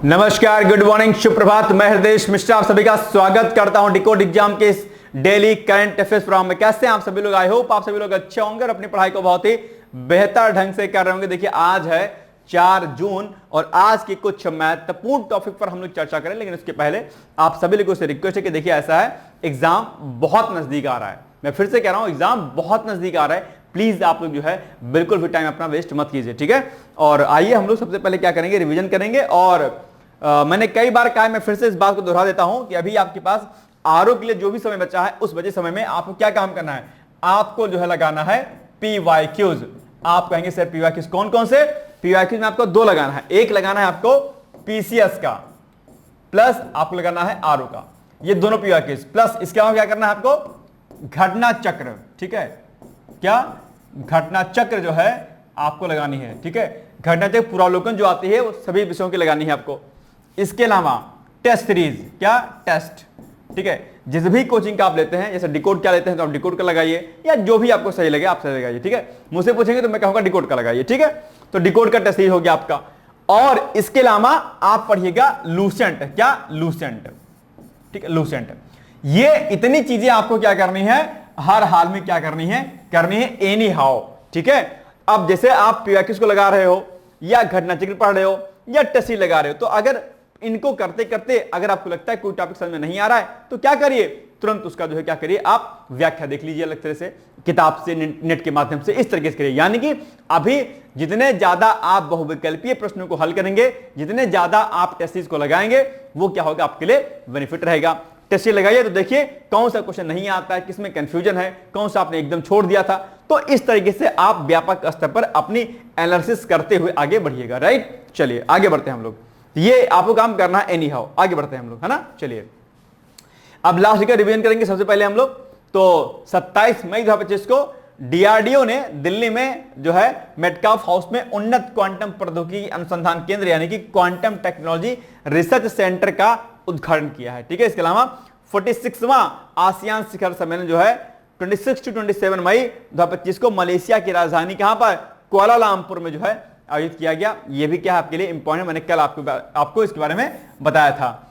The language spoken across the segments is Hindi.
नमस्कार, गुड मॉर्निंग, सुप्रभात। मैं हृदय मिश्रा आप सभी का स्वागत करता हूं डिकोड एग्जाम के इस डेली करंट अफेयर्स प्रोग्राम में। कैसे हैं आप सभी लोग? आई होप आप सभी लोग अच्छे होंगे और अपनी पढ़ाई को बहुत ही बेहतर ढंग से कर रहे होंगे। देखिए, आज है 4 जून और आज की कुछ महत्वपूर्ण टॉपिक पर हम लोग चर्चा करें, लेकिन उसके पहले आप सभी लोगों से रिक्वेस्ट है कि देखिए, ऐसा है, एग्जाम बहुत नजदीक आ रहा है। मैं फिर से कह रहा हूं, एग्जाम बहुत नजदीक आ रहा है। प्लीज आप लोग जो है बिल्कुल भी टाइम अपना वेस्ट मत कीजिए, ठीक है। और आइए हम लोग सबसे पहले क्या करेंगे, रिवीजन करेंगे। और मैंने कई बार कहा, मैं फिर से इस बात को दोहरा देता हूं कि अभी आपके पास आरओ के लिए जो भी समय बचा है, उस बचे समय में आपको क्या काम करना है, आपको जो है लगाना है पीवाईक्यूज। आप कहेंगे सर पीवाईक्यूज कौन कौन से? पीवाईक्यूज में आपको 2 लगाना है। एक लगाना है आपको पीसीएस का, प्लस आपको लगाना है आरओ का। ये दोनों पीवाईक्यूज प्लस इसके अलावा क्या करना है आपको, घटना चक्र, ठीक है। क्या घटना चक्र जो है आपको लगानी है, ठीक है। घटना चक्र पुनरावलोकन जो आती है वो सभी विषयों की लगानी है आपको। इसके अलावा टेस्ट सीरीज, क्या टेस्ट, ठीक है। जिस भी कोचिंग का आप लेते हैं, जैसे डिकोड क्या लेते हैं तो आप डिकोड का लगाइए, या जो भी आपको सही लगे आप सही लगाइए, ठीक है। मुझसे पूछेंगे तो मैं कहूंगा डिकोड का लगाइए, ठीक है। तो डिकोड का टेस्ट सीरीज हो गया आपका। और इसके अलावा आप पढ़िएगा लूसेंट, क्या लूसेंट, ठीक है, लूसेंट। ये इतनी चीजें आपको क्या करनी है, हर हाल में क्या करनी है एनी हाउ, ठीक है। अब जैसे आप पीवाईक्यूज को लगा रहे हो, या घटना चक्र पढ़ रहे हो, या टेस्ट सीरीज लगा रहे हो, तो अगर इनको करते करते अगर आपको लगता है कोई टॉपिक समझ में नहीं आ रहा है, तो क्या करिए, तुरंत उसका जो है क्या करिए, आप व्याख्या देख लीजिए अलग तरह से, किताब से, नेट के माध्यम से, इस तरीके से करिए। यानी कि अभी जितने ज्यादा आप बहुविकल्पीय प्रश्नों को हल करेंगे, जितने ज्यादा आप टेस्ट सीरीज को लगाएंगे, वो क्या होगा, आपके लिए बेनिफिट रहेगा। टेस्ट सीरीज लगाइए तो देखिए कौन सा क्वेश्चन नहीं आता है, किसमें कंफ्यूजन है, कौन सा आपने एकदम छोड़ दिया था। तो इस तरीके से आप व्यापक स्तर पर अपनी एनालिसिस करते हुए आगे बढ़िएगा, राइट। चलिए आगे बढ़ते हैं हम लोग। ये आपको काम करना है एनी हाउ। आगे बढ़ते हैं हम लोग, है ना। चलिए अब लास्ट का रिवीजन करेंगे सबसे पहले हम लोग। तो 27 मई 2025 को डीआरडीओ ने दिल्ली में जो है मेटकाफ हाउस में उन्नत क्वांटम प्रौद्योगिकी अनुसंधान केंद्र यानी कि क्वांटम टेक्नोलॉजी रिसर्च सेंटर का उद्घाटन किया है, ठीक है। इसके अलावा 46वां आसियान शिखर सम्मेलन जो है 26 से 27 मई 2025 को मलेशिया की राजधानी कहां पर, कुआलालंपुर में जो है आयोजित किया गया। यह भी क्या है आपके लिए इंपॉर्टेंट, मैंने कल आपको इसके बारे में बताया था।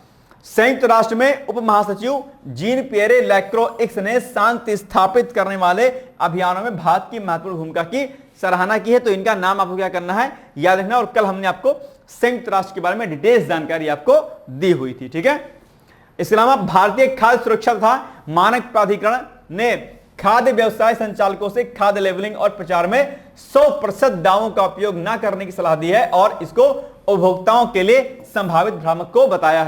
संयुक्त राष्ट्र में उप महासचिव जीन पियरे लैक्रोइक्स ने शांति स्थापित करने वाले अभियानों में भारत की महत्वपूर्ण भूमिका की सराहना की है। तो इनका नाम आपको क्या करना है, याद रखना। और कल हमने आपको संयुक्त राष्ट्र के बारे में डिटेल्स जानकारी आपको दी हुई थी, ठीक है। इसके अलावा भारतीय खाद्य सुरक्षा तथा मानक प्राधिकरण ने खाद्य व्यवसाय संचालकों से खाद्य लेबलिंग और प्रचार में 100% दावों का उपयोग न करने की सलाह दी है और इसको उपभोक्ताओं के लिए संभावित भ्रामक बताया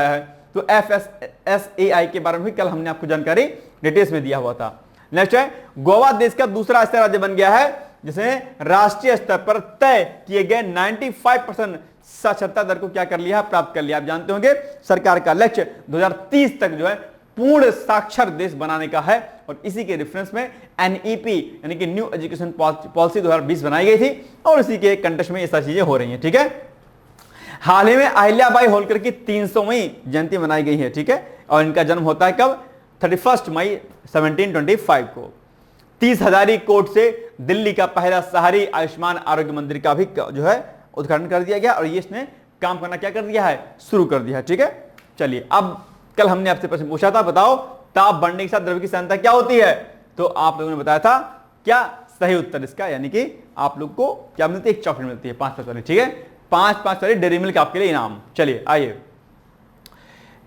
है। तो FSSAI के बारे में भी कल हमने आपको जानकारी डिटेल्स में दिया हुआ था। नेक्स्ट है, गोवा देश का दूसरा ऐसा राज्य बन गया है जिसने राष्ट्रीय स्तर पर तय किए गए 95% साक्षरता दर को क्या कर लिया, प्राप्त कर लिया। आप जानते होंगे सरकार का लक्ष्य 2030 तक जो है पूर्ण साक्षर देश बनाने का है, और इसी के रेफरेंस में NEP यानी कि न्यू एजुकेशन पॉलिसी 2020 बनाई गई थी, और इसी के कंटेक्स्ट में ये सारी चीजें हो रही हैं, ठीक है। हाल ही में अहिल्याबाई होलकर की 300वीं जयंती मनाई गई है, ठीक है। और इनका जन्म होता है कब, 31 मई 1725 को। 30,000 कोट से दिल्ली का पहला शहरी आयुष्मान आरोग्य मंदिर का भी जो है उद्घाटन कर दिया गया, और ये इसने काम करना क्या कर दिया है, शुरू कर दिया है, ठीक है। चलिए, अब कल हमने आपसे प्रश्न पूछा था, बताओ ताप बढ़ने के साथ द्रव्य की सांद्रता क्या होती है। तो आप लोगों ने बताया था क्या सही उत्तर इसका, यानी कि आप लोग को क्या मिलती है, एक चॉकलेट मिलती है 5 वाली, ठीक है। 5 वाली डेयरी मिल्क आपके लिए इनाम। चलिए आइए,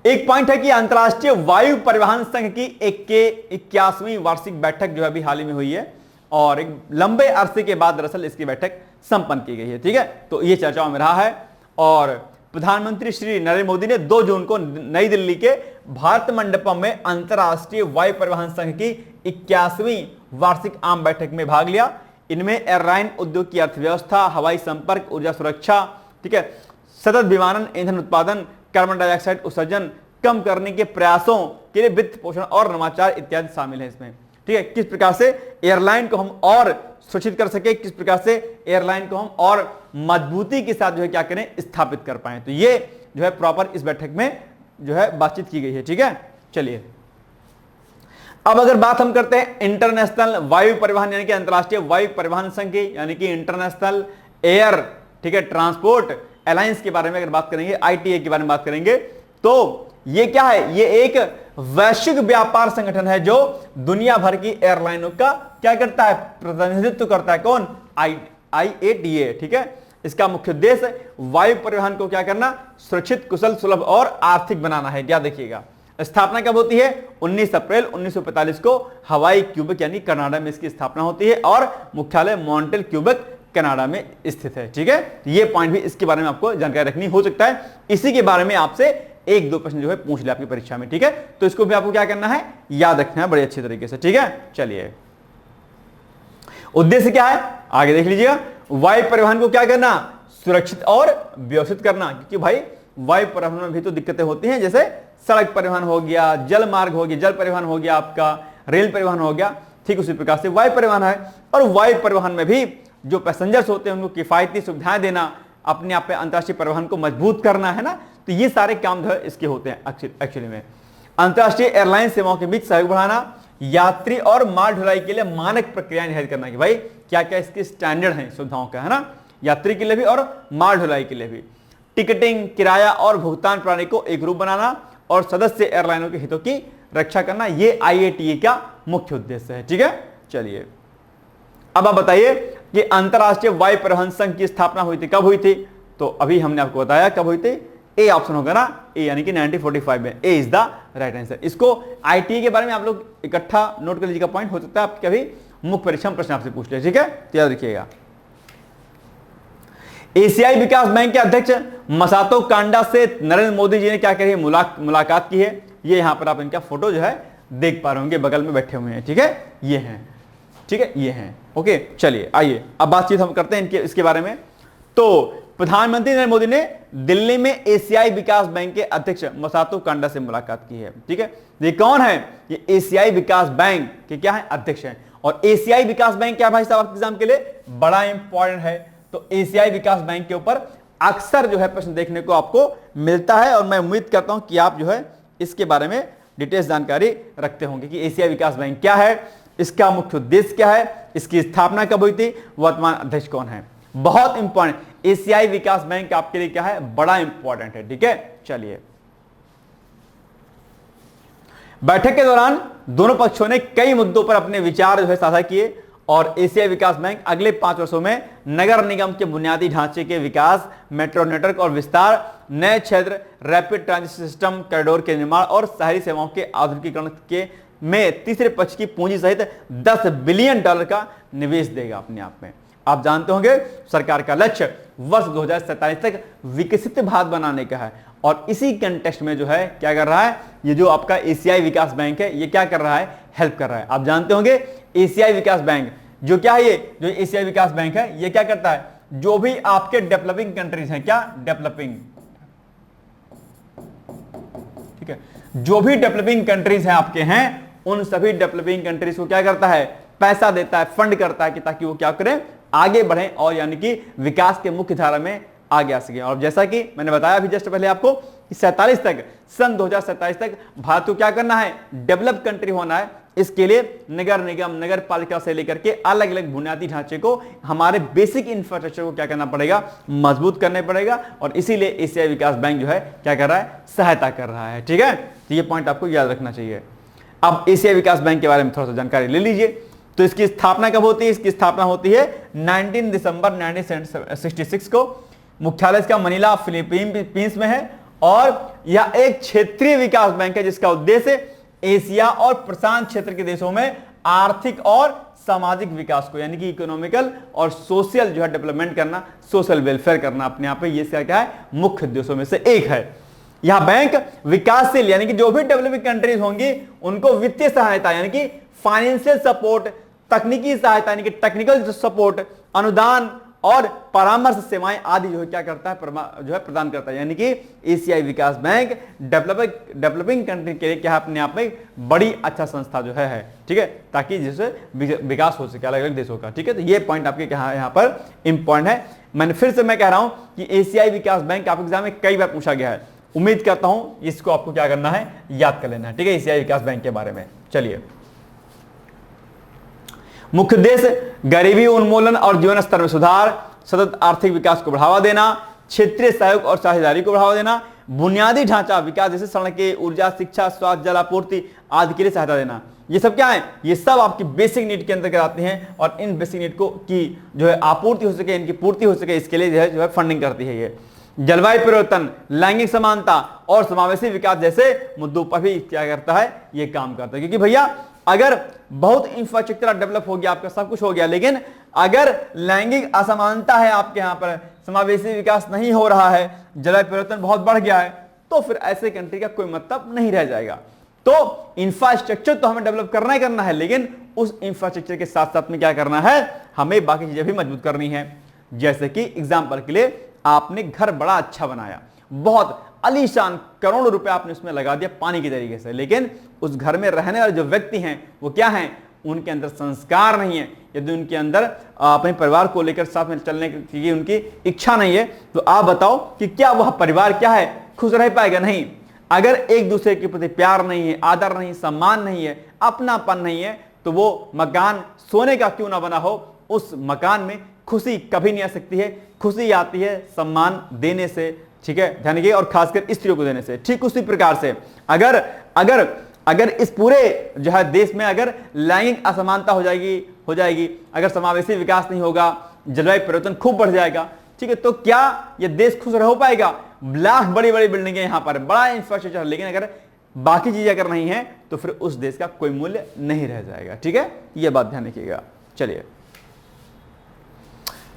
एक पॉइंट है कि अंतरराष्ट्रीय वायु परिवहन संघ की 81वीं वार्षिक बैठक जो अभी हाल ही में हुई है, और एक लंबे अरसे के बाद दरअसल इसकी बैठक संपन्न की गई है, ठीक है। तो ये चर्चाओं में रहा है, और प्रधानमंत्री श्री नरेंद्र मोदी ने 2 जून को नई दिल्ली के भारत मंडपम में अंतरराष्ट्रीय वायु परिवहन संघ की 81वीं वार्षिक आम बैठक में भाग लिया। इनमें एयरलाइन उद्योग की अर्थव्यवस्था, हवाई संपर्क, ऊर्जा सुरक्षा, ठीक है, सतत विमानन, ईंधन उत्पादन, कार्बन डाइऑक्साइड उत्सर्जन कम करने के प्रयासों के लिए वित्त पोषण और नवाचार इत्यादि शामिल है इसमें, ठीक है। किस प्रकार से एयरलाइन को हम और सुरक्षित कर सके, किस प्रकार से एयरलाइन को हम और मजबूती के साथ जो है क्या करें, स्थापित कर पाए। तो ये जो है प्रॉपर इस बैठक में जो है बातचीत की गई है, ठीक है। चलिए अब अगर बात हम करते हैं इंटरनेशनल वायु परिवहन यानी कि अंतरराष्ट्रीय वायु परिवहन संघ की, यानी कि इंटरनेशनल एयर, ठीक है, ट्रांसपोर्ट अलायंस के बारे में अगर बात करेंगे, आईटीए के बारे में बात करेंगे, तो ये क्या है, ये एक वैश्विक व्यापार संगठन है जो दुनिया भर की एयरलाइनों का क्या करता है, प्रतिनिधित्व करता है। कौन, IATA, ठीक है। इसका मुख्य उद्देश्य वायु परिवहन को क्या करना, सुरक्षित, कुशल, सुलभ और आर्थिक बनाना है। क्या देखिएगा, स्थापना कब होती है, 19 अप्रैल 1945 को हवाई क्यूबेक यानी कनाडा में इसकी स्थापना होती है और मुख्यालय मॉन्ट्रियल क्यूबेक कनाडा में स्थित है। ठीक है, ये पॉइंट भी इसके बारे में आपको जानकारी रखनी हो सकता है, इसी के बारे में आपसे एक दो प्रश्न जो है पूछ ले आपकी परीक्षा में। ठीक है, तो इसको भी आपको क्या करना है, याद रखना है बड़े अच्छे तरीके से। ठीक है, चलिए उद्देश्य क्या है आगे देख लीजिएगा। वायु परिवहन को क्या करना, सुरक्षित और व्यवस्थित करना, क्योंकि भाई वायु परिवहन में भी तो दिक्कतें होती हैं, जैसे सड़क परिवहन हो गया, जल मार्ग हो गया, जल परिवहन हो गया, आपका रेल परिवहन हो गया, ठीक उसी प्रकार से वायु परिवहन है। और वायु परिवहन में भी जो पैसेंजर्स होते हैं उनको किफायती सुविधाएं देना, अपने आप पे अंतर्राष्ट्रीय परिवहन को मजबूत करना है ना, तो ये सारे काम जो है इसके होते हैं एक्चुअली में। अंतर्राष्ट्रीय एयरलाइन सेवाओं के बीच सहयोग बढ़ाना, यात्री और माल ढुलाई के लिए मानक प्रक्रिया निर्धारित करना कि भाई क्या क्या इसके स्टैंडर्ड हैं सुविधाओं का, है ना, यात्री के लिए भी और माल ढुलाई के लिए भी। टिकटिंग, किराया और भुगतान प्रणाली को एक रूप बनाना और सदस्य एयरलाइनों के हितों की रक्षा करना, ये IATA का मुख्य उद्देश्य है। ठीक है, चलिए अब आप बताइए कि अंतरराष्ट्रीय वायु परिवहन संघ की स्थापना हुई थी, कब हुई थी, तो अभी हमने आपको बताया कब हुई थी, ए ऑप्शन होगा ना, ए यानी कि 1945 में, ए इज द राइट आंसर। इसको ITA के बारे में आप लोग इकट्ठा नोट कर लीजिएगा, पॉइंट हो सकता है आप कभी मुख्य परीक्षा में प्रश्न आपसे पूछ ले। ठीक है, तो याद रखिएगा। एशियाई विकास बैंक के अध्यक्ष मसातो कांडा से नरेंद्र मोदी जी ने क्या करी, मुलाकात की है। ये यहां पर आप इनका फोटो जो है देख पा रहे होंगे, बगल में बैठे हुए हैं। ठीक है, ये हैं, ठीक है, ये हैं। ओके, चलिए आइए अब बातचीत हम करते हैं इसके बारे में। तो प्रधानमंत्री नरेंद्र मोदी ने दिल्ली में एशियाई विकास बैंक के अध्यक्ष मसातो कांडा से मुलाकात की है। ठीक है, ये कौन है, ये एशियाई विकास बैंक के क्या है, अध्यक्ष हैं। और एशियाई विकास बैंक क्या भाई साहब एग्जाम के लिए बड़ा इंपॉर्टेंट है, तो एशियाई विकास बैंक के ऊपर अक्सर जो है प्रश्न देखने को आपको मिलता है और मैं उम्मीद करता हूं कि आप जो है इसके बारे में डिटेल्स जानकारी रखते होंगे कि एशियाई विकास बैंक क्या है, इसका मुख्य उद्देश्य क्या है, इसकी स्थापना कब हुई थी, वर्तमान अध्यक्ष कौन है। बहुत इंपॉर्टेंट, एशियाई विकास बैंक आपके लिए क्या है, बड़ा इंपॉर्टेंट है। ठीक है, चलिए बैठक के दौरान दोनों पक्षों ने कई मुद्दों पर अपने विचार जो है साझा किए और एशियाई विकास बैंक अगले 5 वर्षों में नगर निगम के बुनियादी ढांचे के विकास, मेट्रो नेटवर्क और विस्तार, नए क्षेत्र, रैपिड ट्रांजिट सिस्टम, कॉरिडोर के निर्माण और शहरी सेवाओं के आधुनिकीकरण के में तीसरे पक्ष की पूंजी सहित $10 बिलियन का निवेश देगा अपने आप में। आप जानते होंगे सरकार का लक्ष्य वर्ष 2047 तक विकसित भारत बनाने का है और इसी कंटेक्स्ट में जो है क्या कर रहा है, ये जो आपका एशियाई विकास बैंक है ये क्या कर रहा है, हेल्प कर रहा है। आप जानते होंगे एशियाई विकास बैंक जो क्या है, ये जो एशियाई विकास बैंक है ये क्या करता है, जो भी आपके डेवलपिंग कंट्रीज हैं, क्या डेवलपिंग, ठीक है, जो भी डेवलपिंग कंट्रीज हैं आपके हैं, उन सभी डेवलपिंग कंट्रीज को क्या करता है, पैसा देता है, फंड करता है कि ताकि वो क्या करें, आगे बढ़े और यानी कि विकास के मुख्य धारा में आगे आ सके। और जैसा कि मैंने बताया अभी जस्ट पहले आपको कि 47 तक, सन 2047 तक भारत को क्या करना है, डेवलप कंट्री होना है। इसके लिए नगर निगम, नगर पालिका से लेकर के अलग अलग बुनियादी ढांचे को, हमारे बेसिक इंफ्रास्ट्रक्चर को क्या करना पड़ेगा, मजबूत करना पड़ेगा और इसीलिए एशियाई विकास बैंक जो है क्या कर रहा है, सहायता कर रहा है। ठीक है, तो ये पॉइंट आपको याद रखना चाहिए। अब एशियाई विकास बैंक के बारे में थोड़ा सा जानकारी ले लीजिए। तो इसकी स्थापना कब होती है, इसकी स्थापना होती है 19 दिसंबर 1966 को। मुख्यालय इसका मनीला फिलीपींस में है और यह एक क्षेत्रीय विकास बैंक है जिसका उद्देश्य एशिया और प्रशांत क्षेत्र के देशों में आर्थिक और सामाजिक विकास को यानी कि इकोनॉमिकल और सोशल जो है डेवलपमेंट करना, सोशल वेलफेयर करना अपने आप में, ये इसका क्या है, मुख्य उद्देश्यों में से एक है। यह बैंक विकासशील यानी कि जो भी डेवलपिंग कंट्रीज होंगी उनको वित्तीय सहायता यानी कि फाइनेंशियल सपोर्ट, तकनीकी सहायता यानी कि टेक्निकल सपोर्ट, अनुदान और परामर्श सेवाएं आदि जो है क्या करता है, जो है प्रदान करता है। यानी कि एशियाई विकास बैंक डेवलपिंग कंट्री के लिए क्या है, अपने आप में बड़ी अच्छा संस्था जो है ठीक है, ताकि जिससे विकास हो सके अलग अलग देशों का। ठीक है, तो ये पॉइंट आपके यहाँ पर इंपॉर्टेंट है। मैंने फिर से मैं कह रहा हूं कि एशियाई विकास बैंक आपके एग्जाम में कई बार पूछा गया है, उम्मीद करता हूं इसको आपको क्या करना है, याद कर लेना है। ठीक है, एशियाई विकास बैंक के बारे में। चलिए, मुख्य उद्देश्य गरीबी उन्मूलन और जीवन स्तर में सुधार, सतत आर्थिक विकास को बढ़ावा देना, क्षेत्रीय सहयोग और साझेदारी को बढ़ावा देना, बुनियादी ढांचा विकास जैसे सड़कें, ऊर्जा, शिक्षा, स्वास्थ्य, जल आपूर्ति आदि के लिए सहायता देना। ये सब क्या है, ये सब आपकी बेसिक नीड के अंतर्गत आते हैं और इन बेसिक नीड को की जो है आपूर्ति हो सके, इनकी पूर्ति हो सके, इसके लिए जो है फंडिंग करती है ये। जलवायु परिवर्तन, लैंगिक समानता और समावेशी विकास जैसे मुद्दों पर भी क्या करता है, ये काम करता है। क्योंकि भैया अगर बहुत इंफ्रास्ट्रक्चर डेवलप हो गया, आपका सब कुछ हो गया, लेकिन अगर लैंगिक असमानता है आपके यहाँ पर, समावेशी विकास नहीं हो रहा है, जलवायु परिवर्तन बहुत बढ़ गया है, तो फिर ऐसे कंट्री का कोई मतलब नहीं रह जाएगा। तो इंफ्रास्ट्रक्चर तो हमें डेवलप करना ही करना है, लेकिन उस इंफ्रास्ट्रक्चर के साथ साथ में क्या करना है, हमें बाकी चीजें भी मजबूत करनी है। जैसे कि एग्जांपल के लिए आपने घर बड़ा अच्छा बनाया, बहुत आलीशान, करोड़ों रुपए आपने उसमें लगा दिया पानी की तरीके से, लेकिन उस घर में रहने वाले जो व्यक्ति हैं वो क्या हैं, उनके अंदर संस्कार नहीं है। यदि उनके अंदर अपने परिवार को लेकर साथ में चलने की उनकी इच्छा नहीं है, तो आप बताओ कि क्या वह परिवार क्या है, खुश रह पाएगा? नहीं। अगर एक दूसरे के प्रति प्यार नहीं है, आदर नहीं, सम्मान नहीं है, अपनापन नहीं है, तो वो मकान सोने का क्यों ना बना हो, उस मकान में खुशी कभी नहीं आ सकती है। खुशी आती है सम्मान देने से, ठीक है, ध्यान रखिए, और खासकर स्त्रियों को देने से। ठीक उसी प्रकार से अगर अगर अगर इस पूरे जो है देश में अगर लैंगिक असमानता हो जाएगी, अगर समावेशी विकास नहीं होगा, जलवायु परिवर्तन खूब बढ़ जाएगा, ठीक है, तो क्या ये देश खुश रह पाएगा? लाख बड़ी बड़ी बिल्डिंगें यहाँ पर, बड़ा इंफ्रास्ट्रक्चर, लेकिन अगर बाकी चीजें अगर नहीं है तो फिर उस देश का कोई मूल्य नहीं रह जाएगा। ठीक है, ये बात ध्यान रखिएगा। चलिए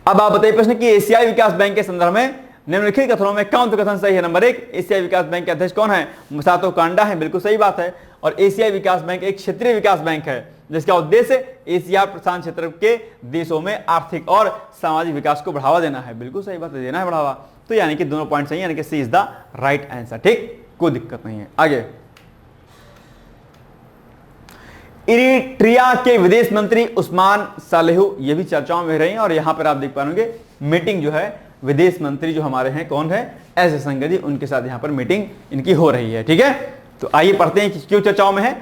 अब आप बताइए प्रश्न कि एशियाई विकास बैंक के संदर्भ में निम्नलिखित कथनों में कौन सा कथन सही है? नंबर 1, एशियाई विकास बैंक के अध्यक्ष कौन है? मसातो कांडा है, बिल्कुल सही बात है। और एशियाई विकास बैंक एक क्षेत्रीय विकास बैंक है जिसका उद्देश्य एशिया प्रशांत क्षेत्र के देशों में आर्थिक और सामाजिक विकास को बढ़ावा देना है। बिल्कुल सही बात है, देना है बढ़ावा। तो यानी कि दोनों पॉइंट सही है, यानी कि सी इज द राइट आंसर। ठीक, कोई दिक्कत नहीं है। आगे, इरिट्रिया के विदेश मंत्री उस्मान सालेहू, ये भी चर्चाओं में रहे हैं और यहां पर आप देख पाएंगे मीटिंग जो है विदेश मंत्री जो हमारे हैं कौन है, एस जयशंकर जी, उनके साथ यहां पर मीटिंग इनकी हो रही है। ठीक है, तो आइए पढ़ते हैं कि क्यों चर्चाओं में है।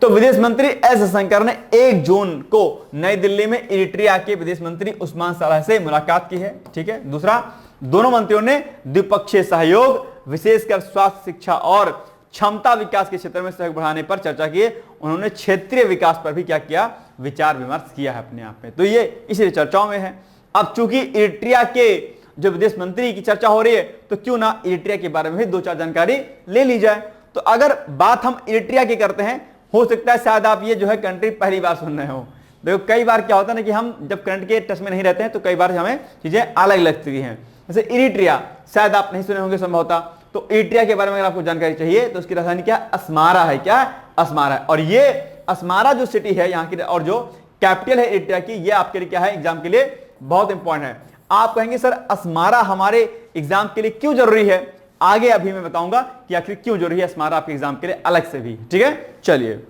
तो विदेश मंत्री एस जयशंकर ने 1 जून को नई दिल्ली में इरिट्रिया के विदेश मंत्री उस्मान सालेह से मुलाकात की है। ठीक है, दूसरा, दोनों मंत्रियों ने द्विपक्षीय सहयोग, विशेषकर स्वास्थ्य, शिक्षा और क्षमता विकास के क्षेत्र में सहयोग बढ़ाने पर चर्चा की। उन्होंने क्षेत्रीय विकास पर भी क्या किया, विचार विमर्श किया है अपने आप में। तो ये इसलिए चर्चाओं में है। अब चूंकि इरिट्रिया के जो विदेश मंत्री की चर्चा हो रही है, तो क्यों ना इरिट्रिया के बारे में भी 2-4 जानकारी ले ली जाए। तो अगर बात हम इरिट्रिया की करते हैं, हो सकता है शायद आप ये जो है कंट्री पहली बार सुन रहे हो। देखो कई बार क्या होता है ना कि हम जब करंट के टच में नहीं रहते हैं तो कई बार हमें चीजें अलग लगती हैं। जैसे इरिट्रिया शायद आप नहीं सुने होंगे संभवतः। तो इरिट्रिया के बारे में अगर आपको जानकारी चाहिए तो उसकी राजधानी क्या, अस्मारा है। क्या, अस्मारा है। और ये अस्मारा जो सिटी है यहाँ की और जो कैपिटल है इरिट्रिया की, ये आपके लिए क्या है, एग्जाम के लिए बहुत इंपॉर्टेंट है। आप कहेंगे सर अस्मारा हमारे एग्जाम के लिए क्यों जरूरी है? आगे अभी मैं बताऊंगा कि आखिर क्यों जरूरी है अस्मारा आपके एग्जाम के लिए अलग से भी। ठीक है, चलिए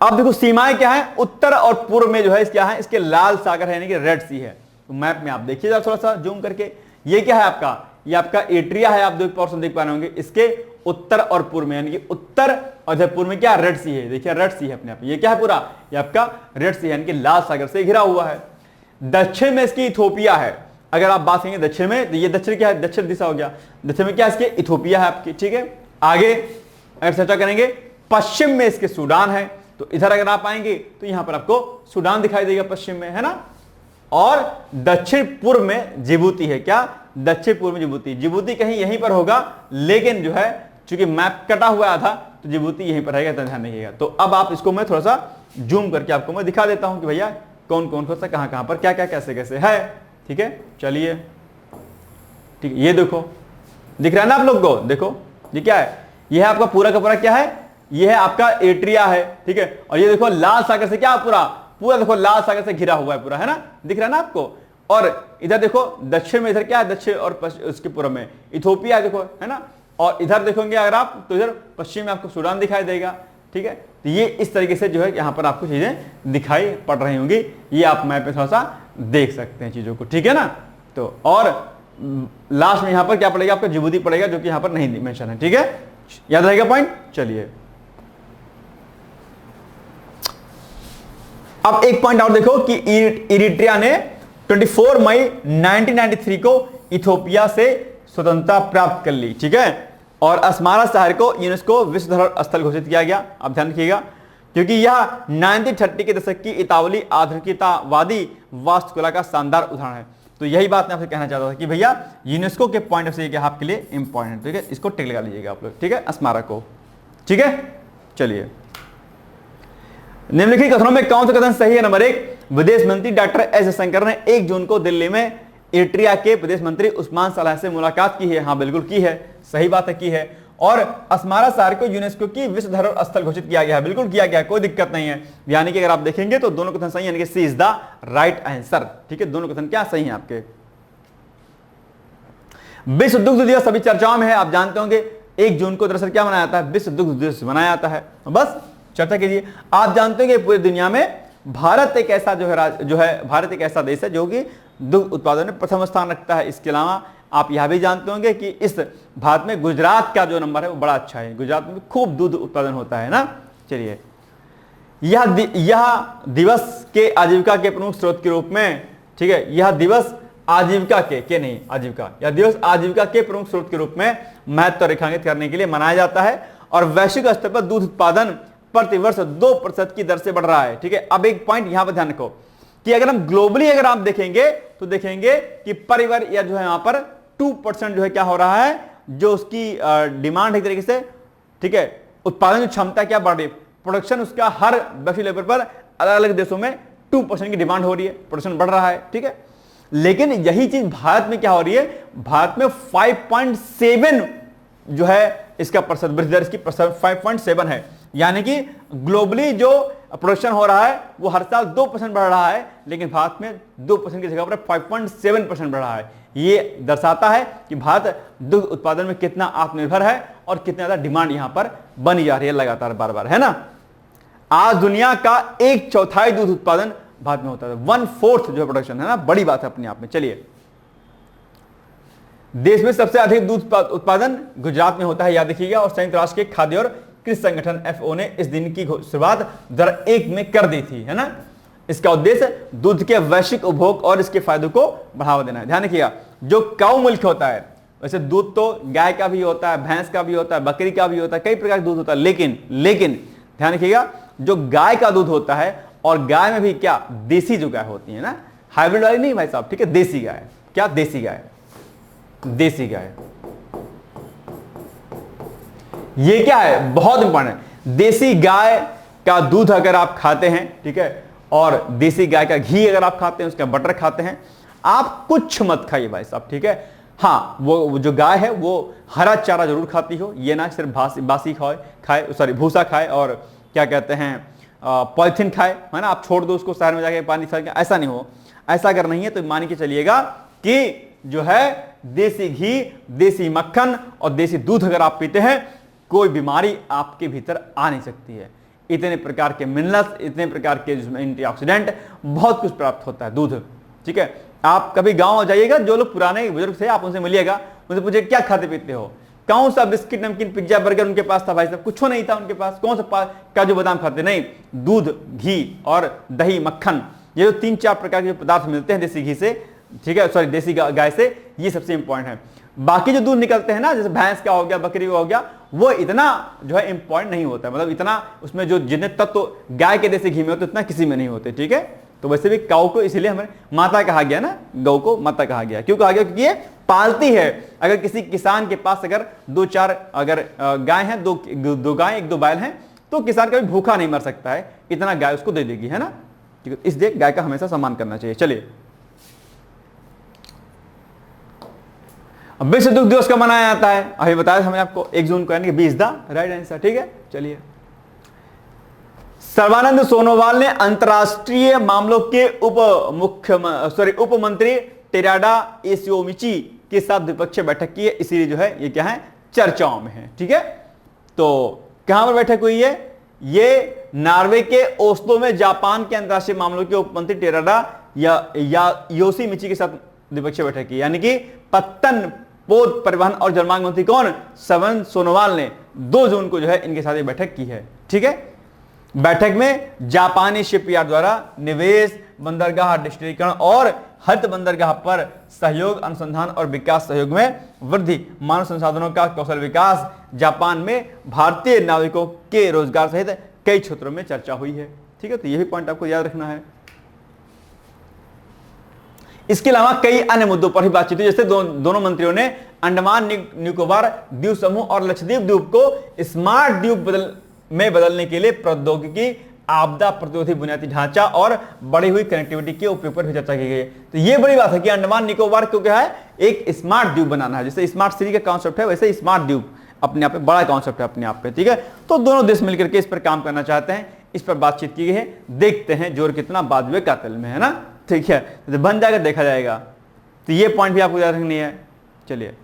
अब देखो सीमाएं क्या है, उत्तर और पूर्व में जो है क्या है, इसके लाल सागर है यानी कि रेड सी है। तो मैप में आप देखिएगा थोड़ा सा जूम करके, ये क्या है आपका, ये आपका इरिट्रिया है। आप दो पोर्शन देख पा रहे होंगे, इसके उत्तर और पूर्व में, यानी कि उत्तर और इधर पूर्व में क्या, रेड सी है। देखिए रेड सी है अपने आप, ये क्या है पूरा, ये आपका रेड सी है यानी कि लाल सागर से घिरा हुआ है। दक्षिण में इसकी इथोपिया है। अगर आप बात करेंगे दक्षिण में, तो ये दक्षिण क्या है, दक्षिण दिशा हो गया। दक्षिण में क्या इसके, इथोपिया है आपकी। ठीक है, आगे अगर चर्चा करेंगे, पश्चिम में इसके सूडान है। तो इधर अगर आप आएंगे तो यहां पर आपको सूडान दिखाई देगा पश्चिम में, है ना। और दक्षिण पूर्व में जिबूती है। क्या, दक्षिण पूर्व में जिबूती। जिबूती कहीं यहीं पर होगा, लेकिन जो है चूंकि मैप कटा हुआ था तो जिबूती यहीं पर रहेगा, ध्यान रखिएगा। तो अब आप इसको मैं थोड़ा सा जूम करके आपको मैं दिखा देता हूं कि भैया कौन कौन सा कहां कहां पर क्या क्या कैसे कैसे है। ठीक है, चलिए ठीक, ये देखो दिख रहा है ना आप लोग को, देखो ये क्या है, ये है आपका पूरा का पूरा क्या है, ये है आपका इरिट्रिया है। ठीक है, और ये देखो लाल सागर से क्या पूरा पूरा देखो लाल सागर से घिरा हुआ है पूरा, है ना, दिख रहा है ना आपको। और इधर देखो दक्षिण में, इधर क्या है, दक्षिण और उसके पूर्व में इथोपिया देखो, है ना। और इधर देखोगे अगर आप तो इधर पश्चिम में आपको सूडान दिखाई देगा। ठीक है, तो ये इस तरीके से जो है यहाँ पर आपको चीजें दिखाई पड़ रही होंगी। ये आप मैप पे थोड़ा सा देख सकते हैं चीजों को। ठीक है ना। तो और लास्ट में यहाँ पर क्या पड़ेगा, आपका जिबूती पड़ेगा, जो कि यहाँ पर नहीं मेंशन है। ठीक है, याद रहेगा पॉइंट। चलिए अब एक पॉइंट और देखो कि इरिट्रिया ने 24 मई 1993 को इथियोपिया से स्वतंत्रता प्राप्त कर ली, ठीक है। और अस्मारा शहर को यूनेस्को विश्व धरोहर स्थल घोषित किया गया। अब ध्यान रखिएगा, क्योंकि यह 1930 के दशक की इतावली आधुनिकतावादी वास्तुकला का शानदार उदाहरण है। तो यही बात मैं आपसे कहना चाहता था कि भैया यूनेस्को के पॉइंट ऑफ व्यू आपके लिए इंपॉर्टेंट, ठीक है। इसको टिक लगा लीजिएगा आप लोग, ठीक है, अस्मारा को, ठीक है। चलिए, निम्नलिखित कथनों में कौन सा कथन सही है? नंबर 1, विदेश मंत्री डॉक्टर एस जयशंकर ने 1 जून को दिल्ली में इरिट्रिया के विदेश मंत्री उस्मान सलाह से मुलाकात की है। हाँ बिल्कुल की है, सही बात है, की है। और अस्मारा शहर को यूनेस्को की विश्व धरोहर स्थल घोषित किया गया है, बिल्कुल किया गया, कोई दिक्कत नहीं है। यानी कि अगर आप देखेंगे तो दोनों कथन सही, यानी कि सी इज द राइट आंसर, ठीक है। दोनों कथन क्या सही हैं आपके। विश्व दुग्ध दिवस अभी चर्चाओं में है, आप जानते होंगे 1 जून को दरअसल क्या मनाया जाता है? विश्व दुग्ध दिवस मनाया जाता है। बस चर्चा कीजिए। आप जानते हैं कि पूरी दुनिया में भारत एक ऐसा भारत एक ऐसा देश है जो कि दुग्ध उत्पादन में प्रथम स्थान रखता है। इसके अलावा आप यह भी जानते होंगे कि इस भारत में गुजरात का जो नंबर है वो बड़ा अच्छा है। गुजरात में खूब दूध उत्पादन होता है ना। चलिए, यह दिवस के आजीविका के प्रमुख स्रोत के रूप में, ठीक है, यह दिवस आजीविका के नहीं आजीविका, यह दिवस आजीविका के प्रमुख स्रोत के रूप में महत्व रेखांकित करने के लिए मनाया जाता है। और वैश्विक स्तर पर दूध उत्पादन प्रतिवर्ष 2% की दर से बढ़ रहा है, ठीक है। अब एक पॉइंट यहां पर ध्यान रखो कि अगर हम ग्लोबली अगर आप देखेंगे तो देखेंगे कि परिवार या जो है यहां पर 2% जो है क्या हो रहा है, जो उसकी डिमांड है एक तरीके से, ठीक है, उत्पादन क्षमता क्या बढ़ रही है, प्रोडक्शन उसका हर वैश्विक लेवल पर अलग अलग देशों में 2% की डिमांड हो रही है, प्रोडक्शन बढ़ रहा है, ठीक है। लेकिन यही चीज भारत में क्या हो रही है, भारत में 5.7 जो है इसका प्रतिशत वृद्धि दर, इसकी 5.7 है। यानी कि ग्लोबली जो प्रोडक्शन हो रहा है वो हर साल 2% बढ़ रहा है, लेकिन भारत में 2% की जगह पर 5.7% बढ़ रहा है। ये दर्शाता है कि भारत दुग्ध उत्पादन में कितना आत्मनिर्भर है और कितना ज्यादा डिमांड यहां पर बनी जा रही है लगातार बार बार, है ना। आज दुनिया का 1/4 दूध उत्पादन भारत में होता है, 1/4 जो प्रोडक्शन है ना, बड़ी बात है अपने आप में। चलिए, देश में सबसे अधिक दूध उत्पादन गुजरात में होता है, याद रखिएगा। और संयुक्त राष्ट्र के खाद्य और कृषि संगठन FAO ने इस दिन की शुरुआत 2001 में कर दी थी, है ना। इसका उद्देश्य दूध के वैश्विक उपभोग और इसके फायदों को बढ़ावा देना है। ध्यान रखिएगा, जो काउ मिल्क होता है, वैसे दूध तो गाय का भी होता है, भैंस का भी होता है, बकरी का भी होता है, कई प्रकार का दूध होता है, लेकिन ध्यान रखिएगा, जो गाय का दूध होता है, और गाय में भी क्या, देसी जो गाय होती है ना, हाइब्रिड वाली नहीं भाई साहब, ठीक है, देसी गाय। क्या देसी गाय? देसी गाय। ये क्या है, बहुत इंपॉर्टेंट है। देसी गाय का दूध अगर आप खाते हैं, ठीक है, और देसी गाय का घी अगर आप खाते हैं, उसका बटर खाते हैं, आप कुछ मत खाइए भाई साहब, ठीक है। हाँ, वो जो गाय है वो हरा चारा जरूर खाती हो, ये ना सिर्फ बासी खाए, सॉरी भूसा खाए और क्या कहते हैं पॉलिथीन खाए, है ना। आप छोड़ दो उसको शहर में जाके पानी खा के, ऐसा नहीं हो। ऐसा अगर नहीं है तो मान के चलिएगा कि जो है देसी घी, देसी मक्खन और देसी दूध अगर आप पीते हैं, कोई बीमारी आपके भीतर आ नहीं सकती है। इतने प्रकार के मिनरल्स, इतने प्रकार के जिसमें एंटीऑक्सीडेंट, बहुत कुछ प्राप्त होता है दूध, ठीक है। आप कभी गांव जाइएगा, जो लोग पुराने बुजुर्ग थे आप उनसे मिलिएगा, उनसे पूछिए क्या खाते पीते हो, कौन सा बिस्किट नमकीन पिज्जा बर्गर उनके पास था भाई साहब, कुछ नहीं था उनके पास। कौन सा काजू बादाम खाते, नहीं, दूध, घी और दही, मक्खन, ये जो 3-4 प्रकार के पदार्थ मिलते हैं देसी घी से, ठीक है, सॉरी देसी गाय से, ये सबसे इंपॉर्टेंट है। बाकी जो दूध निकलते हैं ना, जैसे भैंस का हो गया, बकरी का हो गया, वो इतना जो है इंपॉर्टेंट नहीं होता है, मतलब इतना उसमें जो जितने तत्व गाय के देसी घी में होते उतना किसी में नहीं होते, ठीक है। तो वैसे भी काऊ को इसीलिए हमें माता कहा गया ना, गौ को माता कहा गया। क्यों कहा गया? क्योंकि ये पालती है। अगर किसी किसान के पास अगर 2-4 अगर गाय हैं, दो गाय 1-2 बैल हैं, तो किसान कभी भूखा नहीं मर सकता है, इतना गाय उसको दे देगी, है ना। ठीक है, इसलिए गाय का हमेशा सम्मान करना चाहिए। चलिए, विश्व दुग्ध दिवस का मनाया जाता है, अभी बताया हमने आपको 1 जून को, यानी कि 20 द राइट आंसर, ठीक है। चलिए, सर्बानंद सोनोवाल ने अंतरराष्ट्रीय मामलों के उप मंत्री टेराडा एसियोमिची के साथ द्विपक्षीय बैठक की है, इसीलिए जो है ये क्या है, चर्चाओं में है, ठीक है। तो कहां पर बैठक हुई है? ये नॉर्वे के ओस्लो में जापान के अंतरराष्ट्रीय मामलों के उप मंत्री टेराडा या योशिमिची के साथ द्विपक्षीय बैठक की, यानी कि पत्तन पोत परिवहन और जलमार्ग मंत्री कौन, सर्बानंद सोनोवाल ने 2 जून को जो है इनके साथ बैठक की है, ठीक है। बैठक में जापानी शिपयार्ड द्वारा निवेश, बंदरगाह डिजिटलीकरण और हरित बंदरगाह पर सहयोग, अनुसंधान और विकास सहयोग में वृद्धि, मानव संसाधनों का कौशल विकास, जापान में भारतीय नाविकों के रोजगार सहित कई क्षेत्रों में चर्चा हुई है। ठीक है, तो यही पॉइंट आपको याद रखना है। इसके अलावा कई अन्य मुद्दों पर भी बातचीत हुई, जैसे दोनों मंत्रियों ने अंडमान निकोबार द्वीप समूह और लक्षद्वीप द्वीप को स्मार्ट द्वीप में बदलने के लिए प्रौद्योगिकी, आपदा प्रतिरोधी बुनियादी ढांचा और बढ़ी हुई कनेक्टिविटी के उपयोग पर भी चर्चा की गई। तो ये बड़ी बात है कि अंडमान निकोबार को क्या है, एक स्मार्ट द्वीप बनाना है। जैसे स्मार्ट सिटी का कॉन्सेप्ट है, वैसे स्मार्ट द्वीप अपने आप में बड़ा कॉन्सेप्ट है अपने आप पे। ठीक है, तो दोनों देश मिलकर के इस पर काम करना चाहते हैं, इस पर बातचीत की गई है। देखते हैं जोर कितना बाजुए कातिल में है ना। ठीक है, तो बन जाएगा, देखा जाएगा। तो ये पॉइंट भी आपको याद रखनी है। चलिए,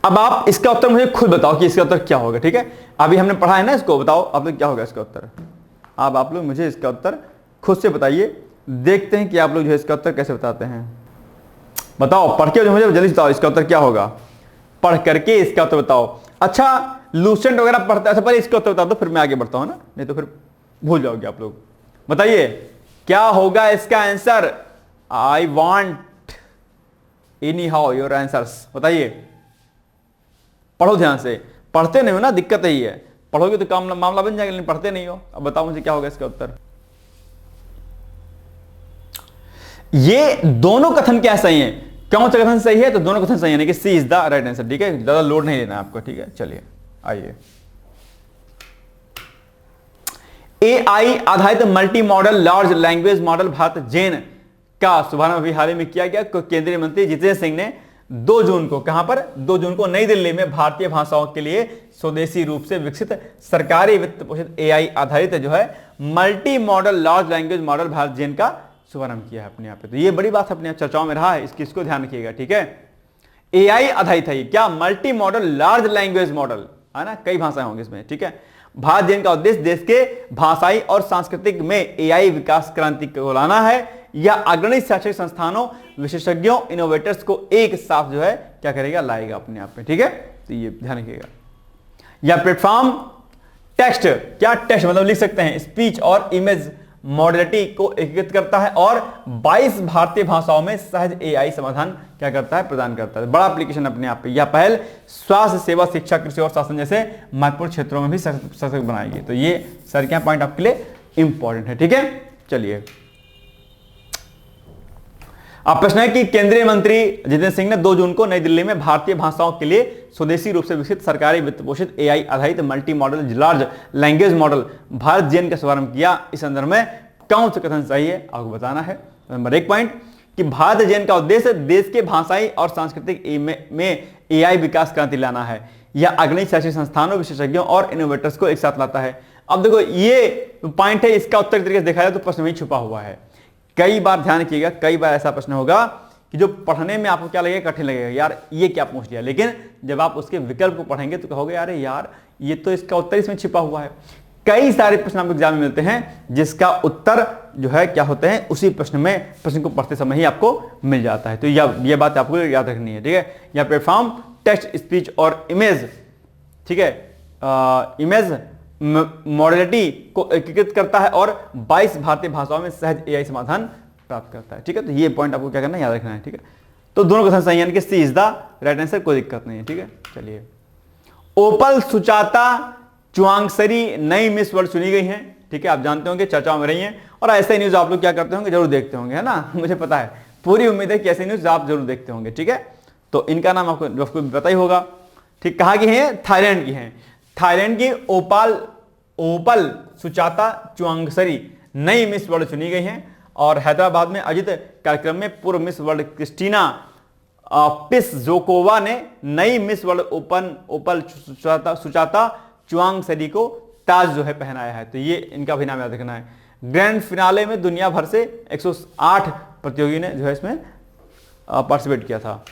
अब आप इसका उत्तर मुझे खुद बताओ कि इसका उत्तर क्या होगा। ठीक है, अभी हमने पढ़ा है ना, इसको बताओ अब क्या होगा इसका उत्तर। अब आप लोग मुझे इसका उत्तर खुद से बताइए, देखते हैं कि आप लोग जो है इसका उत्तर कैसे बताते हैं। बताओ, पढ़ के मुझे जल्दी बताओ इसका उत्तर क्या होगा, पढ़ करके इसका उत्तर बताओ। अच्छा, लूसेंट वगैरह पढ़ता है, पहले इसका उत्तर बता दो, फिर मैं आगे बढ़ता हूं ना, नहीं तो फिर भूल जाओगे आप लोग। बताइए क्या होगा इसका answer. I want any how your answers. बताइए, पढ़ो ध्यान से, पढ़ते नहीं हो ना, दिक्कत यही है। पढ़ोगे तो काम मामला बन जाएगा, लेकिन पढ़ते नहीं हो। अब बताओ मुझे क्या होगा इसका उत्तर। ये दोनों कथन क्या सही है, कौन सा कथन सही है, तो दोनों कथन सही है, कि सी इज द राइट आंसर। ठीक है, ज्यादा लोड नहीं लेना आपको। ठीक है, चलिए आइए। AI आधारित multimodal large language model Bharat Gen का शुभारंभ अभी हाल ही में किया गया। केंद्रीय मंत्री जितेंद्र सिंह ने 2 जून को, कहां पर, 2 जून को नई दिल्ली में भारतीय भाषाओं के लिए स्वदेशी रूप से विकसित सरकारी वित्त पोषित AI आधारित जो है multimodal large language model Bharat Gen का शुभारंभ किया है अपने यहाँ पे। तो ये बड़ी बात अपने यहाँ चर्चाओं में रहा है, इसको ध्यान रखिएगा। ठीक है, AI आधारित है क्या, multi modal large language model है ना, कई भाषाएं होंगी इसमें। ठीक है, भारत जेन का उद्देश्य देश के भाषाई और सांस्कृतिक में AI विकास क्रांति को लाना है। या अग्रणी शैक्षिक संस्थानों, विशेषज्ञों, इनोवेटर्स को एक साथ जो है क्या करेगा, लाएगा अपने आप में। ठीक है, तो ये ध्यान रखिएगा। या प्लेटफॉर्म टेक्स्ट, क्या टेक्स्ट मतलब लिख सकते हैं, स्पीच और इमेज मॉडलिटी को एकीकृत करता है और 22 भारतीय भाषाओं में सहज AI समाधान क्या करता है, प्रदान करता है। बड़ा एप्लीकेशन अपने आप पे। यह पहल स्वास्थ्य सेवा, शिक्षा, कृषि और शासन जैसे महत्वपूर्ण क्षेत्रों में भी सशक्त बनाएगी। तो ये सर क्या पॉइंट आपके लिए इंपॉर्टेंट है। ठीक है, चलिए। अब प्रश्न है कि केंद्रीय मंत्री जितेंद्र सिंह ने 2 जून को नई दिल्ली में भारतीय भाषाओं के लिए स्वदेशी रूप से विकसित सरकारी वित्त पोषित AI आधारित multimodal large language model Bharat Gen का शुभारंभ किया। इस संदर्भ में कौन सा कथन सही है आपको बताना है। नंबर 1 पॉइंट कि भारत जेन का उद्देश्य देश के भाषाई और सांस्कृतिक में AI विकास क्रांति लाना है। यह अग्रणी शैक्षिक संस्थानों, विशेषज्ञों और इनोवेटर्स को एक साथ लाता है। अब देखो ये पॉइंट है, इसका उत्तर तरीके से देखा जाए तो प्रश्न में छुपा हुआ है। कई बार ध्यान रखिएगा, कई बार ऐसा प्रश्न होगा कि जो पढ़ने में आपको क्या लगेगा, कठिन लगेगा, यार ये क्या पूछ लिया, लेकिन जब आप उसके विकल्प को पढ़ेंगे तो कहोगे अरे यार ये तो इसका उत्तर इसमें छिपा हुआ है। कई सारे प्रश्न आपको एग्जाम में मिलते हैं जिसका उत्तर जो है क्या होते हैं, उसी प्रश्न में, प्रश्न को पढ़ते समय ही आपको मिल जाता है। तो यह बात आपको याद रखनी है। ठीक है, यह प्लेटफॉर्म टेक्स्ट, स्पीच और इमेज, ठीक है, इमेज मॉडलिटी को एकीकृत करता है और 22 भारतीय भाषाओं में सहज AI समाधान प्राप्त करता है। ठीक है, तो ये पॉइंट आपको क्या करना है, याद रखना है। ठीक है, तो दोनों कथन सही है, यानी कि सी इज द राइट आंसर, कोई दिक्कत नहीं है। ठीक है, चलिए। ओपल सुचाता चुआंगसरी नई मिस वर्ल्ड चुनी गई हैं। ठीक है, आप जानते होंगे चर्चाओं में रही हैं, और ऐसे न्यूज आप लोग क्या करते होंगे, जरूर देखते होंगे, है ना, मुझे पता है, पूरी उम्मीद है कि ऐसे न्यूज आप जरूर देखते होंगे। ठीक है, तो इनका नाम आपको पता ही होगा। ठीक, कहाँ की है, थाईलैंड की है। थाईलैंड की ओपल सुचाता चुआंगसरी नई मिस वर्ल्ड चुनी गई हैं और हैदराबाद में आयोजित कार्यक्रम में पूर्व मिस वर्ल्ड क्रिस्टीना पिसजोकोवा ने नई मिस वर्ल्ड ओपल सुचाता चुआंगसरी को ताज जो है पहनाया है। तो ये इनका भी नाम याद रखना है। ग्रैंड फिनाले में दुनिया भर से 108 प्रतियोगी ने जो है इसमें पार्टिसिपेट किया था।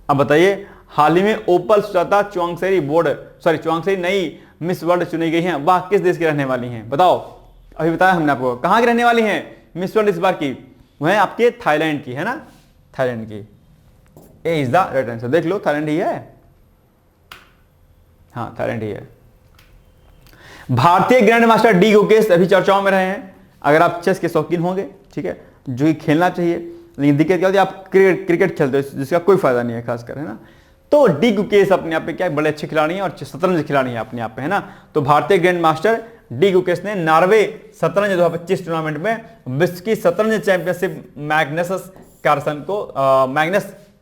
अब बताइए, हाल ही में ओपल सुचाता चुआंगसरी नई मिस वर्ल्ड चुनी गई हैं, वह किस देश की रहने वाली हैं, बताओ। अभी बताया हमने आपको, कहां की रहने वाली हैं मिस वर्ल्ड इस बार की, वह है आपके थाईलैंड की, है ना, थाईलैंड की। ए इज द राइट आंसर, देख लो थाईलैंड ही है, हाँ थाईलैंड ही है। भारतीय ग्रैंड मास्टर डी गुकेश अभी चर्चाओं में रहे हैं। अगर आप चेस के शौकीन होंगे, ठीक है, जो कि खेलना चाहिए, लेकिन दिक्कत क्या होती है, आप क्रिकेट खेलते हो जिसका कोई फायदा नहीं है खासकर, है ना। तो डी गुकेश अपने आप पे क्या बड़े अच्छे खिलाड़ी हैं और शतरंज खिलाड़ी हैं अपने आप पे, है ना। तो भारतीय ग्रैंड मास्टर डी गुकेश ने नॉर्वे शतरंज 2025 टूर्नामेंट में विश्व की शतरंज चैंपियनशिप मैग्नस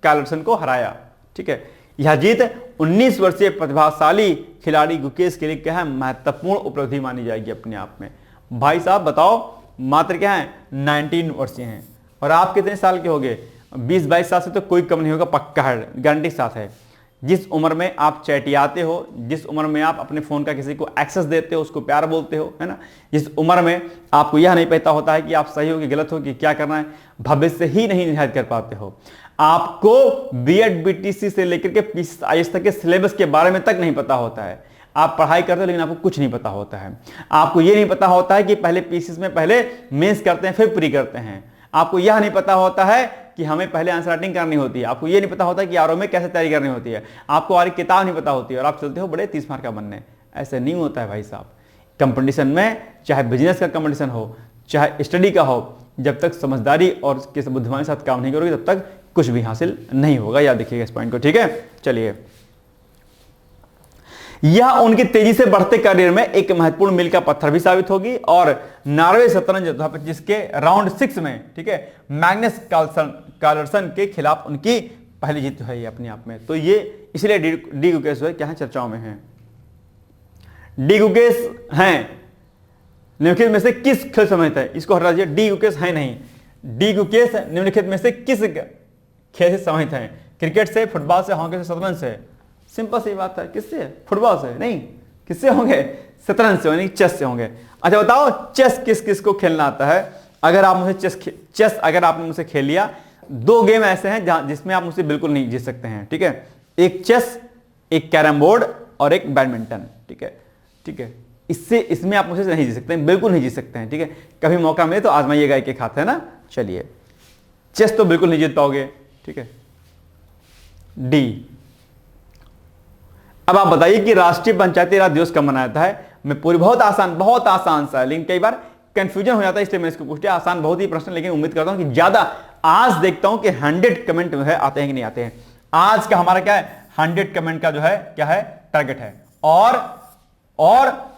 कार्लसन को हराया, ठीक है। यह जीत 19 वर्षीय प्रतिभाशाली खिलाड़ी गुकेश के लिए क्या है, महत्वपूर्ण उपलब्धि मानी जाएगी अपने आप में। भाई साहब बताओ, मात्र क्या है 19 वर्षीय हैं, और आप कितने साल के हो गए, 20-22 साल से तो कोई कम नहीं होगा, पक्का है, गारंटी के साथ है। जिस उम्र में आप चैटियाते हो, जिस उम्र में आप अपने फोन का किसी को एक्सेस देते हो, उसको प्यार बोलते हो, है ना, जिस उम्र में आपको यह नहीं पता होता है कि आप सही हो कि गलत हो, कि क्या करना है, भविष्य ही नहीं निर्धारित कर पाते हो। आपको बीएड बीटीसी से लेकर के पीसीएस तक के सिलेबस के बारे में तक नहीं पता होता है। आप पढ़ाई करते हो लेकिन आपको कुछ नहीं पता होता है। आपको यह नहीं पता होता है कि पहले पीसीएस में पहले मेंस करते हैं फिर प्री करते हैं। आपको यह नहीं पता होता है कि हमें पहले आंसर राइटिंग करनी होती है। आपको यह नहीं पता होता कि आरओ में कैसे तैयारी करनी होती है। आपको और किताब नहीं पता होती है और आप चलते हो बड़े 30 मार्क का बनने। ऐसे नहीं होता है भाई साहब। कंपटीशन में चाहे बिजनेस का कंपटीशन हो, चाहे स्टडी का हो, जब तक समझदारी और किसी बुद्धिमानी के साथ काम नहीं करोगे तब तक कुछ भी हासिल नहीं होगा। याद रखिएगा इस पॉइंट को, ठीक है। चलिए, यह उनके तेजी से बढ़ते करियर में एक महत्वपूर्ण मील का पत्थर भी साबित होगी और नॉर्वे शतरंज 2025 के राउंड 6 में, ठीक है, मैग्नस कार्लसन के खिलाफ उनकी पहली जीत है ये अपने आप में। तो ये इसलिए डी गुकेश जो है क्या है, चर्चाओं में है। डी गुकेश हैं निम्नलिखित में से किस खेल समझते हैं, इसको हटा दीजिए, डी गुकेश है नहीं। डी गुकेश निम्नलिखित में से किस खेल से समझते हैं, क्रिकेट से, फुटबॉल से, हॉकी से, शतरंज से। सिंपल सी बात है, किससे, फुटबॉल से नहीं, किससे होंगे, शतरंज से, यानी चेस से होंगे। अच्छा बताओ, चेस किस किस को खेलना आता है। अगर आप मुझे चेस अगर आपने मुझसे खेल लिया, 2 गेम ऐसे हैं जिसमें आप मुझसे बिल्कुल नहीं जीत सकते हैं, ठीक है। एक चेस, एक कैरम बोर्ड और एक बैडमिंटन, ठीक है, ठीक है। इसमें आप मुझसे नहीं जीत सकते हैं, बिल्कुल नहीं जीत सकते हैं, ठीक है। कभी मौका मिले तो आजमाइएगा एक हाथ, है ना। चलिए, चेस तो बिल्कुल नहीं जीत पाओगे, ठीक है। डी। अब आप बताइए कि राष्ट्रीय पंचायती राज दिवस कब मनाया जाता है। मैं पूरी बहुत आसान सा है, लेकिन कई बार कंफ्यूजन हो जाता है, इसलिए मैं इसको पूछते हैं। आसान बहुत ही प्रश्न, लेकिन उम्मीद करता हूं कि ज्यादा आज देखता हूं कि 100 कमेंट जो है आते हैं कि नहीं आते हैं। आज का हमारा क्या है, 100 कमेंट का जो है क्या है, टारगेट है, और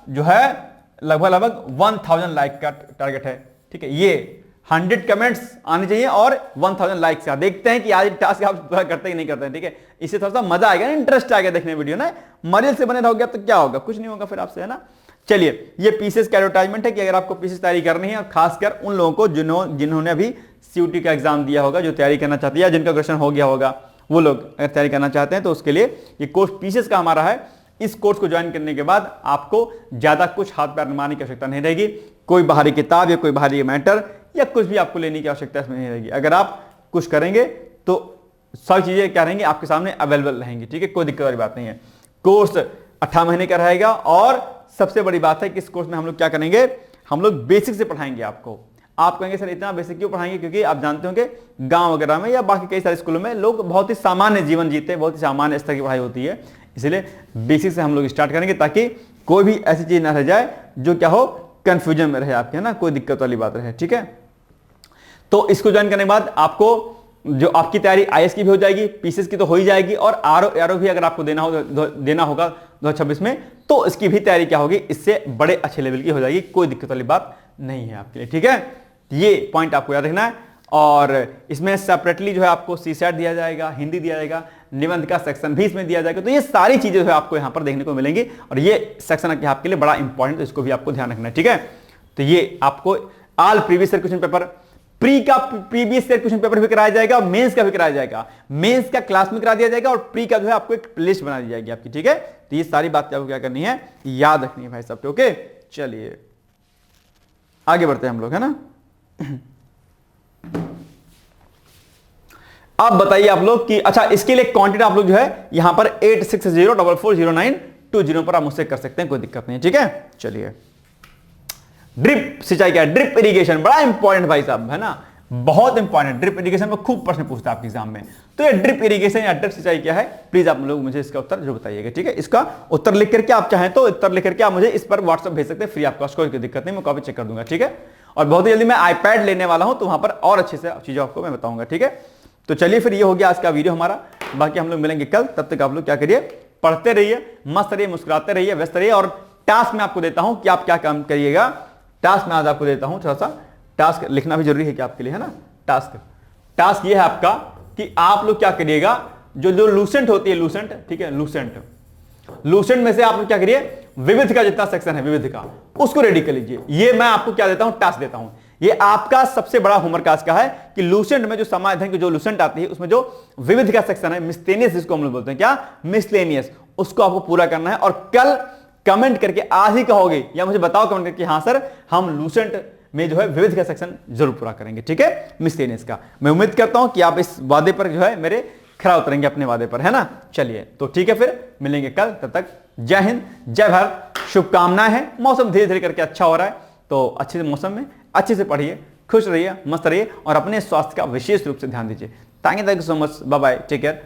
जो है लगभग 1000 लाइक का टारगेट है, ठीक है। ये 100 कमेंट्स आने चाहिए और 1000 लाइक्स। देखते हैं कि आज टास्क आप पूरा करते ही नहीं करते हैं, ठीक है। इससे थोड़ा सा मजा आएगा, इंटरेस्ट आएगा देखने वीडियो ना। मरियल से बने रहोगे तो क्या होगा, कुछ नहीं होगा फिर आपसे, है ना। चलिए, ये पीसीएस का एडवर्टाइजमेंट है कि अगर आपको पीसीएस तैयारी करनी है, और खासकर उन लोगों को जिन्होंने अभी सीयूटी का एग्जाम दिया होगा, जो तैयारी करना चाहते हैं या जिनका क्वेश्चन हो गया होगा, वो लोग अगर तैयारी करना चाहते हैं तो उसके लिए ये कोर्स पीसीएस का हमारा है। इस कोर्स को ज्वाइन करने के बाद आपको ज्यादा कुछ हाथ पैर मारने की आवश्यकता नहीं रहेगी। कोई बाहरी किताब या कोई बाहरी मैटर या कुछ भी आपको लेने की आवश्यकता इसमें नहीं रहेगी। अगर आप कुछ करेंगे तो सब चीजें क्या रहेंगी, आपके सामने अवेलेबल रहेंगी, ठीक है। कोई दिक्कत वाली बात नहीं है। कोर्स 18 महीने का रहेगा और सबसे बड़ी बात है कि इस कोर्स में हम लोग क्या करेंगे, हम लोग बेसिक से पढ़ाएंगे आपको। आप कहेंगे सर इतना बेसिक क्यों पढ़ाएंगे, क्योंकि आप जानते होंगे गांव वगैरह में या बाकी कई सारे स्कूलों में लोग बहुत ही सामान्य जीवन जीते हैं, बहुत ही सामान्य स्तर की पढ़ाई होती है। इसलिए बेसिक से हम लोग स्टार्ट करेंगे ताकि कोई भी ऐसी चीज ना रह जाए जो क्या हो, कंफ्यूजन में रहे आपके, है ना, कोई दिक्कत वाली बात रहे, ठीक है। तो इसको ज्वाइन करने के बाद आपको जो आपकी तैयारी आईएएस की भी हो जाएगी, पीसीएस की तो हो ही जाएगी, और आरओ भी अगर आपको देना होगा 2026 में, तो इसकी भी तैयारी क्या होगी, इससे बड़े अच्छे लेवल की हो जाएगी। कोई दिक्कत वाली बात नहीं है आपके लिए, ठीक है। ये पॉइंट आपको याद रखना है। और इसमें सेपरेटली जो है आपको सीसैट दिया जाएगा, हिंदी दिया जाएगा, निबंध का सेक्शन भी इसमें दिया जाएगा। तो ये सारी चीजें जो है आपको यहां पर देखने को मिलेंगी, और ये सेक्शन आपके लिए बड़ा इंपॉर्टेंट है, इसको भी आपको ध्यान रखना है, ठीक है। तो ये आपको all previous year question paper, pre का प्रीवियस ईयर क्वेश्चन पेपर भी कराया जाएगा, मेंस का भी कराया जाएगा, मेंस का क्लास में करा दिया जाएगा, और प्री का जो है आपको एक लिस्ट बना दी जाएगी आपकी, ठीक है। तो ये सारी बातें आपको क्या करनी है, याद रखनी है भाई साहब, ओके। चलिए आगे बढ़ते हैं हम लोग, है ना। अब बताइए आप लोग कि अच्छा, इसके लिए कांटेक्ट आप लोग जो है यहां पर 86044092 पर आप मुझसे कर सकते हैं, कोई दिक्कत नहीं है, ठीक है। चलिए, ड्रिप सिंचाई क्या है, ड्रिप इरिगेशन बड़ा इंपॉर्टेंट भाई साहब, है ना, बहुत इंपॉर्टेंट। ड्रिप इरिगेशन में खूब प्रश्न पूछता है आपके एग्जाम में। तो ये ड्रिप इरिगेशन या ड्रिप सिंचाई क्या है, प्लीज आप लोग मुझे इसका उत्तर जरूर बताइएगा, ठीक है। इसका उत्तर लिख करके आप चाहें तो उत्तर लिख करके आप मुझे इस पर व्हाट्सएप भेज सकते हैं, फ्री ऑफ कॉस्ट, कोई दिक्कत नहीं, मैं कॉपी चेक कर दूंगा, ठीक है। और बहुत ही जल्दी मैं iPad लेने वाला हूं, तो वहां पर और अच्छे से चीज़ों आपको मैं बताऊंगा। ठीक है, तो चलिए फिर ये हो गया आज का वीडियो हमारा। बाकी हम लोग मिलेंगे कल, तब तक आप लोग क्या करिए, पढ़ते रहिए, मस्त रहिए, मुस्कुराते रहिए, व्यस्त रहिए। और टास्क में आपको देता हूं कि आप क्या काम करिएगा। टास्क में आज आपको देता हूं, थोड़ा सा टास्क लिखना भी जरूरी है कि आपके लिए, है ना। टास्क ये है आपका कि आप लोग क्या करिएगा, जो लूसेंट होती है, लूसेंट, ठीक है, लूसेंट में से आप लोग क्या करिए, विविध का जितना सेक्शन है विविध का, उसको रेडी कर लीजिए। ये मैं आपको क्या देता हूं, टास्क देता हूं। ये आपका सबसे बड़ा होमवर्क आज का है कि लूसेंट में जो समाधान की जो लूसेंट आती है, उसमें जो विविध का सेक्शन है, मिसलेनियस जिसको हम लोग बोलते हैं, क्या, मिसलेनियस, उसको आपको पूरा करना है। और कल कमेंट करके आज ही कहोगे या मुझे बताओ कमेंट करके, हाँ सर हम लूसेंट में जो है विविध का सेक्शन जरूर पूरा करेंगे। ठीक है, मिसलेनियस का। मैं उम्मीद करता हूं कि आप इस वादे पर जो है मेरे खरा उतरेंगे, अपने वादे पर, है ना। चलिए तो ठीक है, फिर मिलेंगे कल, तब तक जय हिंद, जय भारत, शुभकामनाएं हैं। मौसम धीरे धीरे करके अच्छा हो रहा है, तो अच्छे मौसम में अच्छे से पढ़िए, खुश रहिए, मस्त रहिए और अपने स्वास्थ्य का विशेष रूप से ध्यान दीजिए। Thank you so much, bye bye, take care,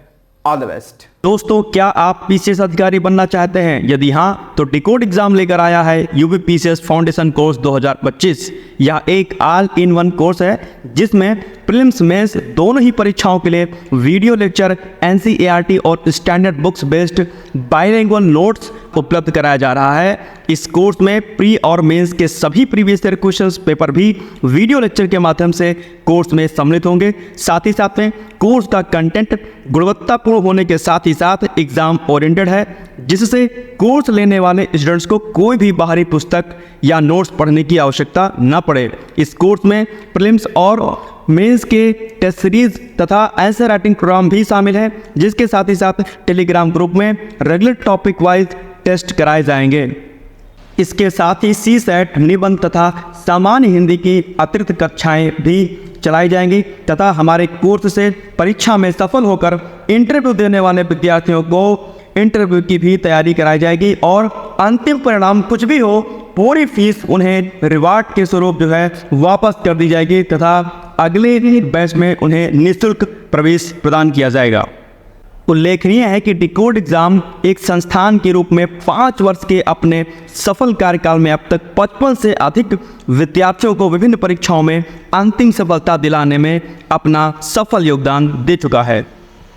all the best. दोस्तों, क्या आप पीसीएस अधिकारी बनना चाहते हैं? यदि हाँ, तो डिकोड एग्जाम लेकर आया है यूपी पीसीएस फाउंडेशन कोर्स 2025। यह एक ऑल इन वन कोर्स है जिसमें प्रीलिम्स मेंस दोनों ही परीक्षाओं के लिए वीडियो लेक्चर, एनसीईआरटी और standard books based bilingual notes उपलब्ध कराया जा रहा है। इस कोर्स में प्री और मेंस के सभी प्रीवियस ईयर क्वेश्चंस पेपर भी वीडियो लेक्चर के माध्यम से कोर्स में सम्मिलित होंगे। साथ ही साथ में कोर्स का कंटेंट गुणवत्तापूर्ण होने के साथ ही साथ एग्जाम ओरिएंटेड है, जिससे कोर्स लेने वाले स्टूडेंट्स को कोई भी बाहरी पुस्तक या नोट्स पढ़ने की आवश्यकता न पड़े। इस कोर्स में प्रीलिम्स और मेंस के टेस्ट सीरीज तथा आंसर राइटिंग प्रोग्राम भी शामिल है, जिसके साथ ही साथ टेलीग्राम ग्रुप में रेगुलर टॉपिक वाइज टेस्ट कराए जाएंगे। इसके साथ ही CSAT, निबंध तथा सामान्य हिंदी की अतिरिक्त कक्षाएं भी चलाई जाएंगी तथा हमारे कोर्स से परीक्षा में सफल होकर इंटरव्यू देने वाले विद्यार्थियों को इंटरव्यू की भी तैयारी कराई जाएगी और अंतिम परिणाम कुछ भी हो, पूरी फीस उन्हें रिवार्ड के स्वरूप जो है वापस कर दी जाएगी तथा अगले बैच में उन्हें निःशुल्क प्रवेश प्रदान किया जाएगा। उल्लेखनीय है कि डिकोड एग्जाम एक संस्थान के रूप में 5 वर्ष के अपने सफल कार्यकाल में अब तक 55 से अधिक विद्यार्थियों को विभिन्न परीक्षाओं में अंतिम सफलता दिलाने में अपना सफल योगदान दे चुका है।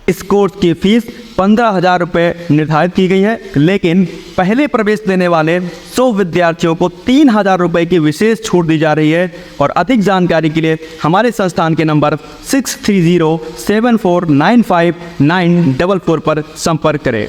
इस कोर्स की फीस 15,000 रुपये निर्धारित की गई है, लेकिन पहले प्रवेश देने वाले 100 विद्यार्थियों को 3,000 रुपये की विशेष छूट दी जा रही है। और अधिक जानकारी के लिए हमारे संस्थान के नंबर 6307495944 पर संपर्क करें।